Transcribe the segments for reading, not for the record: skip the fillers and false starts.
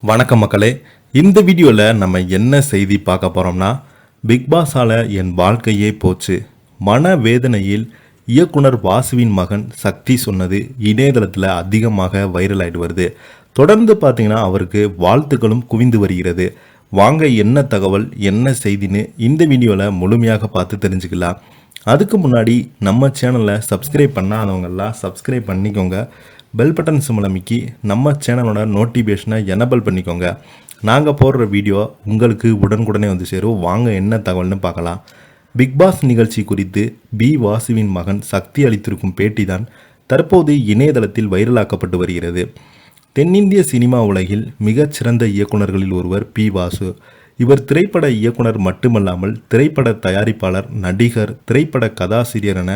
வணக்கம் மக்களே, இந்த வீடியோவில் நம்ம என்ன செய்தி பார்க்க போகிறோம்னா, பிக் பாஸால் என் வாழ்க்கையே போச்சு, மன வேதனையில் இயக்குனர் வாசுவின் மகன் சக்தி சொன்னது இணையதளத்தில் அதிகமாக வைரல் ஆகிட்டு வருது. தொடர்ந்து பார்த்தீங்கன்னா அவருக்கு வாழ்த்துக்களும் குவிந்து வருகிறது. வாங்க என்ன தகவல் என்ன செய்தின்னு இந்த வீடியோவில் முழுமையாக பார்த்து தெரிஞ்சுக்கலாம். அதுக்கு முன்னாடி நம்ம சேனலை சப்ஸ்கிரைப் பண்ணாதவங்கெல்லாம் சப்ஸ்கிரைப் பண்ணிக்கோங்க. பெல் பட்டன் சிம்பலை அமைக்கி நம்ம சேனலோட நோட்டிஃபிகேஷனை எனபிள் பண்ணிக்கோங்க. நாங்கள் போடுற வீடியோ உங்களுக்கு உடனுக்குடனே வந்து சேரும். வாங்க என்ன தகவல்னு பார்க்கலாம். பிக் பாஸ் நிகழ்ச்சி குறித்து வாசுவின் மகன் சக்தி அளித்திருக்கும் பேட்டி தான் தற்போது இணையதளத்தில் வைரலாக்கப்பட்டு வருகிறது. தென்னிந்திய சினிமா உலகில் மிகச்சிறந்த இயக்குநர்களில் ஒருவர் வாசு. இவர் திரைப்பட இயக்குனர் மட்டுமல்லாமல் திரைப்பட தயாரிப்பாளர், நடிகர், திரைப்பட கதாசிரியர் என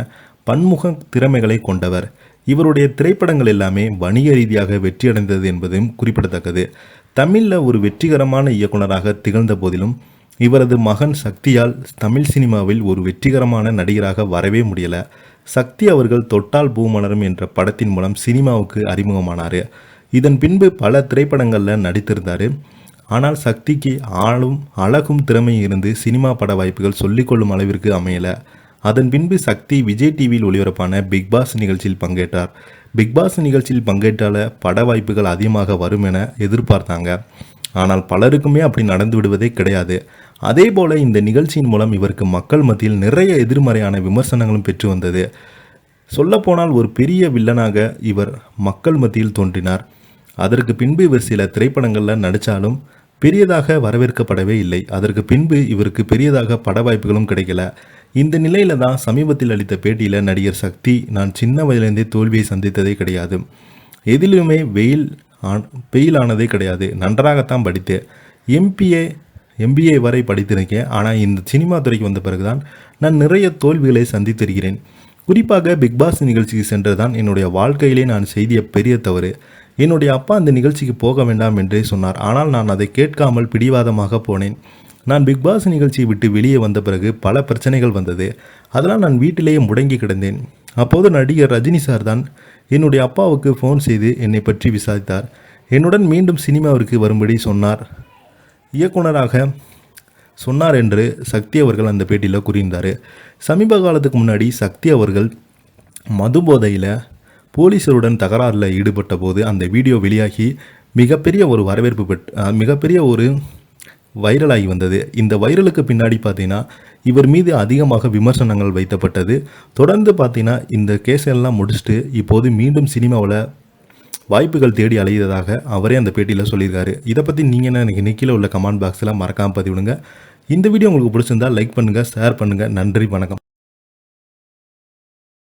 பன்முக திறமைகளை கொண்டவர். இவருடைய திரைப்படங்கள் எல்லாமே வணிக ரீதியாக வெற்றியடைந்தது என்பதும் குறிப்பிடத்தக்கது. தமிழில் ஒரு வெற்றிகரமான இயக்குனராக திகழ்ந்த போதிலும் இவரது மகன் சக்தியால் தமிழ் சினிமாவில் ஒரு வெற்றிகரமான நடிகராக வரவே முடியல. சக்தி அவர்கள் தொட்டால் பூ மலரும் என்ற படத்தின் மூலம் சினிமாவுக்கு அறிமுகமானார். இதன் பின்பு பல திரைப்படங்களில் நடித்திருந்தார். ஆனால் சக்திக்கு ஆளும் அழகும் திறமையும் இருந்து சினிமா பட வாய்ப்புகள் சொல்லிக்கொள்ளும் அளவிற்கு அமையலை. அதன் பின்பு சக்தி விஜய் டிவியில் ஒளிபரப்பான பிக் பாஸ் நிகழ்ச்சியில் பங்கேற்றார். பிக் பாஸ் நிகழ்ச்சியில் பங்கேற்றால பட வாய்ப்புகள் அதிகமாக வரும் என எதிர்பார்த்தாங்க. ஆனால் பலருக்குமே அப்படி நடந்து விடுவதே கிடையாது. அதே போல இந்த நிகழ்ச்சியின் மூலம் இவருக்கு மக்கள் மத்தியில் நிறைய எதிர்மறையான விமர்சனங்களும் பெற்று வந்தது. சொல்லப்போனால் ஒரு பெரிய வில்லனாக இவர் மக்கள் மத்தியில் தோன்றினார். அதற்கு பின்பு இவர் சில திரைப்படங்களில் நடித்தாலும் பெரியதாக வரவேற்கப்படவே இல்லை. அதற்கு பின்பு இவருக்கு பெரியதாக பட வாய்ப்புகளும் கிடைக்கல. இந்த நிலையில தான் சமீபத்தில் அளித்த பேட்டியில் நடிகர் சக்தி, நான் சின்ன வயதிலிருந்தே தோல்வியை சந்தித்ததே கிடையாது, எதிலுமே ஃபெயில் ஆனதே கிடையாது, நன்றாகத்தான் படித்தேன், எம்பிஏ வரை படித்திருக்கேன். ஆனால் இந்த சினிமா துறைக்கு வந்த பிறகுதான் நான் நிறைய தோல்விகளை சந்தித்திருக்கிறேன். குறிப்பாக பிக் பாஸ் நிகழ்ச்சிக்கு சென்றதான் என்னுடைய வாழ்க்கையிலே நான் செய்திய பெரிய தவறு. என்னுடைய அப்பா அந்த நிகழ்ச்சிக்கு போக வேண்டாம் என்றே சொன்னார். ஆனால் நான் அதை கேட்காமல் பிடிவாதமாக போனேன். நான் பிக் பாஸ் நிகழ்ச்சியை விட்டு வெளியே வந்த பிறகு பல பிரச்சனைகள் வந்தது. அதனால் நான் வீட்டிலேயே முடங்கி கிடந்தேன். அப்போது நடிகர் ரஜினி சார் தான் என்னுடைய அப்பாவுக்கு ஃபோன் செய்து என்னை பற்றி விசாரித்தார். என்னுடன் மீண்டும் சினிமாவிற்கு வரும்படி இயக்குனராக சொன்னார் என்று சக்தி அவர்கள் அந்த பேட்டியில் கூறியிருந்தார். சமீப காலத்துக்கு முன்னாடி சக்தி அவர்கள் மது போதையில் போலீஸருடன் தகராறில் ஈடுபட்ட போது அந்த வீடியோ வெளியாகி மிகப்பெரிய ஒரு வரவேற்பு மிகப்பெரிய ஒரு வைரலாகி வந்தது. இந்த வைரலுக்கு பின்னாடி பார்த்தீங்கன்னா இவர் மீது அதிகமாக விமர்சனங்கள் வைக்கப்பட்டது. தொடர்ந்து பார்த்தீங்கன்னா இந்த கேஸெல்லாம் முடிச்சுட்டு இப்போது மீண்டும் சினிமாவில் வாய்ப்புகள் தேடி அலையதாக அவரே அந்த பேட்டியில் சொல்லியிருக்காரு. இதை பற்றி நீங்கள் என்ன எனக்கு கீழே உள்ள கமெண்ட் பாக்ஸில் மறக்காமல் பதிவிடுங்க. இந்த வீடியோ உங்களுக்கு பிடிச்சிருந்தால் லைக் பண்ணுங்கள், ஷேர் பண்ணுங்கள். நன்றி, வணக்கம்.